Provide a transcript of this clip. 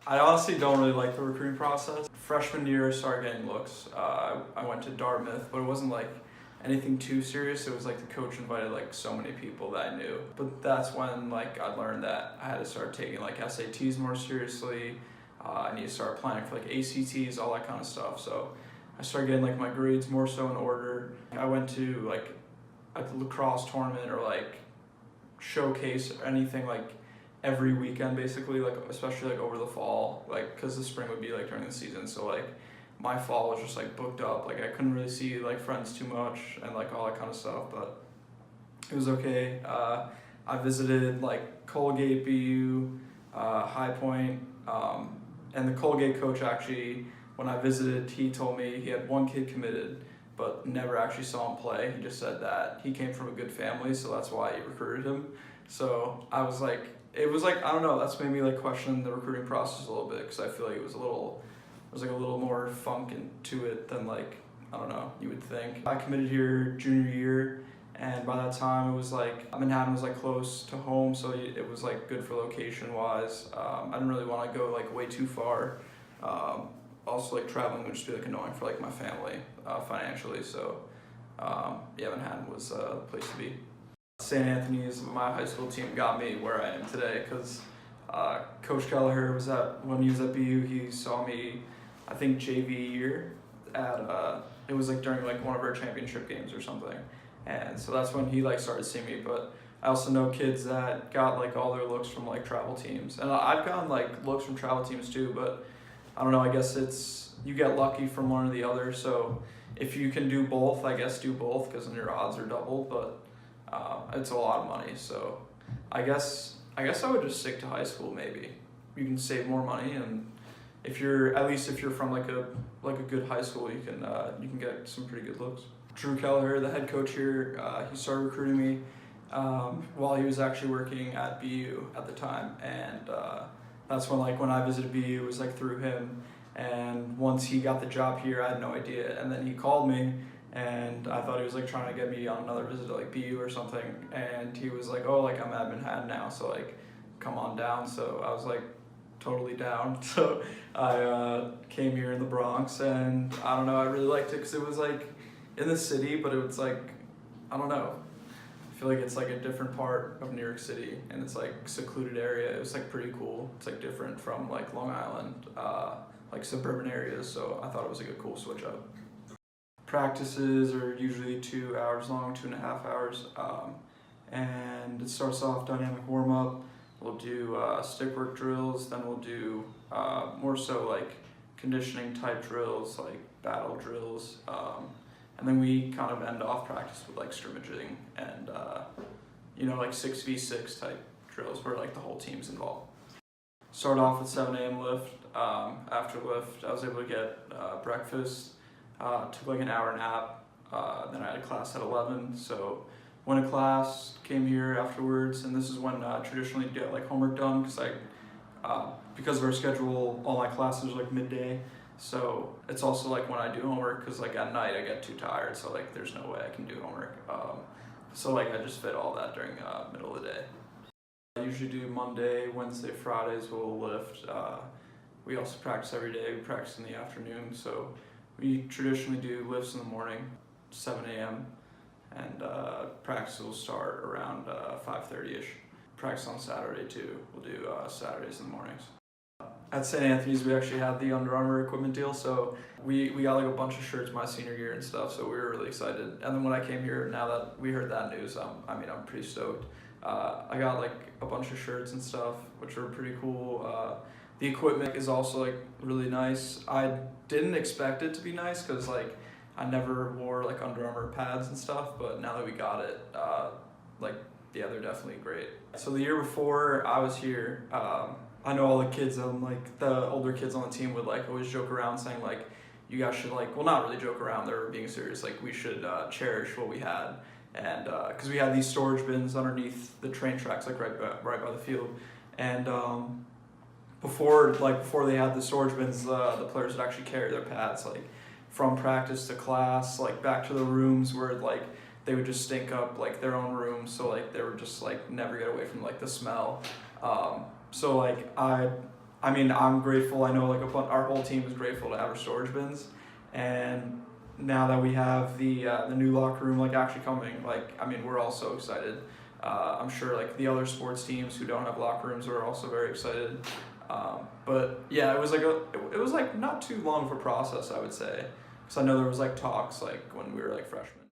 I honestly don't really like the recruiting process. Freshman year, I started getting looks. I went to Dartmouth, but it wasn't like anything too serious. It was like the coach invited like so many people that I knew. But that's when like I learned that I had to start taking like SATs more seriously. I need to start planning for like ACTs, all that kind of stuff. So I started getting like my grades more so in order. I went to like a lacrosse tournament or like showcase or anything like every weekend basically, like especially like over the fall, like because the spring would be like during the season, so like my fall was just like booked up, like I couldn't really see like friends too much and like all that kind of stuff, but it was okay. I visited like Colgate, BU, High Point, and the Colgate coach actually, when I visited, he told me he had one kid committed but never actually saw him play. He just said that he came from a good family, so that's why he recruited him. So I was like, it was like, I don't know, that's made me like question the recruiting process a little bit, because I feel like it was like a little more funk into it than like, I don't know, you would think. I committed here junior year, and by that time it was like, Manhattan was like close to home, so it was like good for location wise. I didn't really want to go like way too far. Also like traveling would just be like annoying for like my family financially, so yeah, Manhattan was a place to be. St. Anthony's, my high school team, got me where I am today because Coach Kelleher was when he was at BU, he saw me, I think JV year at it was like during like one of our championship games or something, and so that's when he like started seeing me. But I also know kids that got like all their looks from like travel teams, and I've gotten like looks from travel teams too, but I don't know, I guess you get lucky from one or the other, so if you can do both, I guess do both, because then your odds are doubled, but it's a lot of money, so I guess I would just stick to high school. Maybe you can save more money, and if you're from like a good high school, you can get some pretty good looks. Drew Kelleher, the head coach here, he started recruiting me while he was actually working at BU at the time, and that's when like when I visited BU, it was like through him, and once he got the job here, I had no idea, and then he called me, and I thought he was like trying to get me on another visit to like BU or something, and he was like, oh, like I'm at Manhattan now, so like come on down. So I was like totally down. So I came here in the Bronx, and I don't know, I really liked it because it was like in the city, but it was like, I don't know, I feel like it's like a different part of New York City, and it's like secluded area. It was like pretty cool. It's like different from like Long Island, like suburban areas, so I thought it was like a cool switch up. Practices are usually 2 hours long, 2.5 hours, and it starts off dynamic warm-up. We'll do stick work drills, then we'll do more so like conditioning type drills, like battle drills, and then we kind of end off practice with like scrimmaging and like 6v6 type drills where like the whole team's involved. Start off with 7 a.m. lift. After lift, I was able to get breakfast. Took like an hour nap, then I had a class at 11, so went to class, came here afterwards, and this is when traditionally you get like homework done, because of our schedule, all my classes are like midday, so it's also like when I do homework, because like at night I get too tired, so like there's no way I can do homework, so like I just fit all that during middle of the day. I usually do Monday, Wednesday, Fridays we'll lift. We also practice every day. We practice in the afternoon, so we traditionally do lifts in the morning, 7 a.m., and practice will start around 5:30ish. Practice on Saturday too. We'll do Saturdays in the mornings. At St. Anthony's, we actually had the Under Armour equipment deal, so we got like a bunch of shirts my senior year and stuff, so we were really excited. And then when I came here, now that we heard that news, I'm pretty stoked. I got like a bunch of shirts and stuff, which were pretty cool. The equipment is also like really nice. I didn't expect it to be nice because like I never wore like Under Armour pads and stuff, but now that we got it, yeah, they're definitely great. So the year before I was here, I know all the kids on like the older kids on the team would like always joke around saying like, you guys should like, well, not really joke around, they were being serious, like we should cherish what we had. And because we had these storage bins underneath the train tracks, like right by the field, and before they had the storage bins, the players would actually carry their pads like from practice to class, like back to the rooms where like they would just stink up like their own rooms, so like they were just like never get away from like the smell. So like I I mean, I'm grateful. I know like our whole team is grateful to have our storage bins, and now that we have the new locker room like actually coming, like I mean, we're all so excited. I'm sure like the other sports teams who don't have locker rooms are also very excited. But yeah, it was like not too long of a process, I would say, because I know there was like talks like when we were like freshmen.